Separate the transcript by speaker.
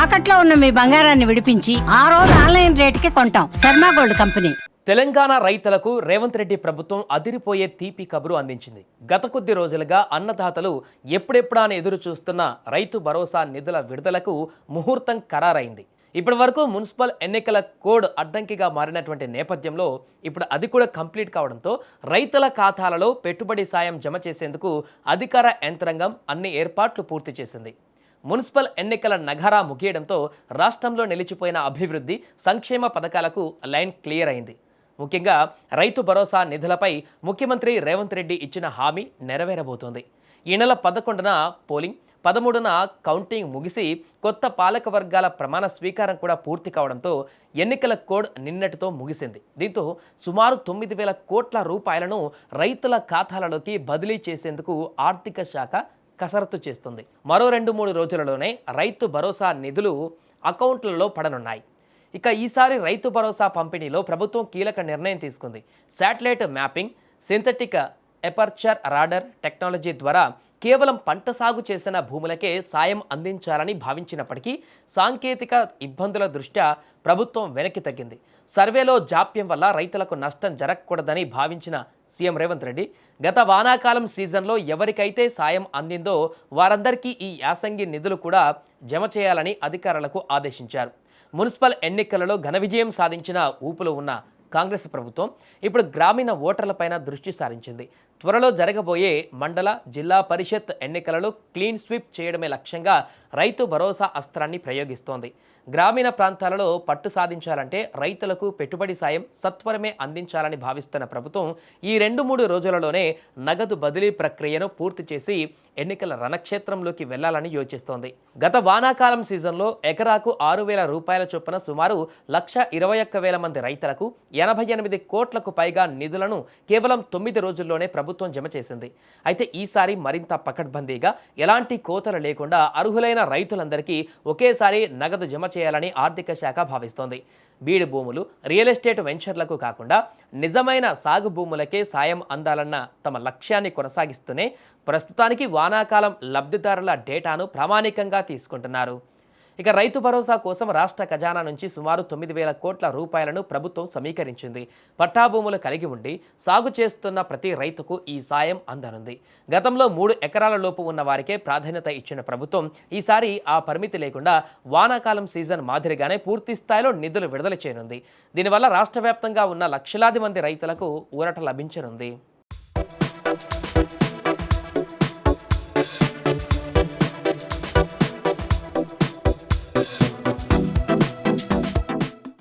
Speaker 1: తాకట్లో ఉన్న మీ బంగారాన్ని విడిపించి ఆ రోజు ఆన్లైన్ రేటుకి కొంటాం. Sharma gold company.
Speaker 2: తెలంగాణ రైతులకు రేవంత్ రెడ్డి ప్రభుత్వం అదిరిపోయే తీపి కబురు అందించింది. గత కొద్ది రోజులుగా అన్నదాతలు ఎప్పుడెప్పుడా అని ఎదురు చూస్తున్న రైతు భరోసా నిధుల విడుదలకు ముహూర్తం ఖరారైంది. ఇప్పటి వరకు మున్సిపల్ ఎన్నికల కోడ్ అడ్డంకిగా మారినటువంటి నేపథ్యంలో ఇప్పుడు అది కూడా కంప్లీట్ కావడంతో రైతుల ఖాతాలలో పెట్టుబడి సాయం జమ చేసేందుకు అధికార యంత్రాంగం అన్ని ఏర్పాట్లు పూర్తి చేసింది. మున్సిపల్ ఎన్నికల నగారా ముగియడంతో రాష్ట్రంలో నిలిచిపోయిన అభివృద్ధి సంక్షేమ పథకాలకు లైన్ క్లియర్ అయింది. ముఖ్యంగా రైతు భరోసా నిధులపై ముఖ్యమంత్రి రేవంత్ రెడ్డి ఇచ్చిన హామీ నెరవేరబోతోంది. ఈ నెల 11న పోలింగ్, 13న కౌంటింగ్ ముగిసి కొత్త పాలక వర్గాల ప్రమాణ స్వీకారం కూడా పూర్తి కావడంతో ఎన్నికల కోడ్ నిన్నటితో ముగిసింది. దీంతో సుమారు 9,000 కోట్ల రూపాయలను రైతుల ఖాతాలలోకి బదిలీ చేసేందుకు ఆర్థిక శాఖ కసరత్తు చేస్తుంది. మరో 2-3 రోజులలోనే రైతు భరోసా నిధులు అకౌంట్లలో పడనున్నాయి. ఇక ఈసారి రైతు భరోసా పంపిణీలో ప్రభుత్వం కీలక నిర్ణయం తీసుకుంది. Satellite mapping, synthetic aperture radar technology ద్వారా కేవలం పంట సాగు చేసిన భూములకే సాయం అందించాలని భావించినప్పటికీ సాంకేతిక ఇబ్బందుల దృష్ట్యా ప్రభుత్వం వెనక్కి తగ్గింది. సర్వేలో జాప్యం వల్ల రైతులకు నష్టం జరగకూడదని భావించిన సీఎం రేవంత్ రెడ్డి గత వానాకాలం సీజన్లో ఎవరికైతే సాయం అందిందో వారందరికీ ఈ యాసంగి నిధులు కూడా జమ చేయాలని అధికారులకు ఆదేశించారు. మున్సిపల్ ఎన్నికలలో ఘన విజయం సాధించిన ఊపులో ఉన్న కాంగ్రెస్ ప్రభుత్వం ఇప్పుడు గ్రామీణ ఓటర్లపైన దృష్టి సారించింది. త్వరలో జరగబోయే మండల, జిల్లా పరిషత్ ఎన్నికలలో క్లీన్ స్వీప్ చేయడమే లక్ష్యంగా రైతు భరోసా అస్త్రాన్ని ప్రయోగిస్తోంది. గ్రామీణ ప్రాంతాలలో పట్టు సాధించాలంటే రైతులకు పెట్టుబడి సాయం సత్వరమే అందించాలని భావిస్తున్న ప్రభుత్వం ఈ 2-3 రోజులలోనే నగదు బదిలీ ప్రక్రియను పూర్తి చేసి ఎన్నికల రణక్షేత్రంలోకి వెళ్లాలని యోచిస్తోంది. గత వానాకాలం సీజన్లో ఎకరాకు 6,000 రూపాయల చొప్పున సుమారు 1,21,000 మంది రైతులకు 88 కోట్లకు పైగా నిధులను కేవలం 9 రోజుల్లోనే ప్రభుత్వం జమ చేసింది. అయితే ఈసారి మరింత పకడ్బందీగా ఎలాంటి కోతలు లేకుండా అర్హులైన రైతులందరికీ ఒకేసారి నగదు జమ చేయాలని ఆర్థిక శాఖ భావిస్తోంది. బీడు భూములు, రియల్ ఎస్టేట్ వెంచర్లకు కాకుండా నిజమైన సాగు భూములకే సాయం అందాలన్న తమ లక్ష్యాన్ని కొనసాగిస్తూనే ప్రస్తుతానికి వానాకాలం లబ్ధిదారుల డేటాను ప్రామాణికంగా తీసుకుంటున్నారు. ఇక రైతు భరోసా కోసం రాష్ట్ర ఖజానా నుంచి సుమారు 9,000 కోట్ల రూపాయలను ప్రభుత్వం సమీకరించింది. పట్టా భూములు కలిగి ఉండి సాగు చేస్తున్న ప్రతి రైతుకు ఈ సాయం అందనుంది. గతంలో 3 ఎకరాల లోపు ఉన్న వారికే ప్రాధాన్యత ఇచ్చిన ప్రభుత్వం ఈసారి ఆ పరిమితి లేకుండా వానాకాలం సీజన్ మాదిరిగానే పూర్తి స్థాయిలో నిధులు విడుదల చేయనుంది. దీనివల్ల రాష్ట్ర వ్యాప్తంగా ఉన్న లక్షలాది మంది రైతులకు ఊరట లభించనుంది.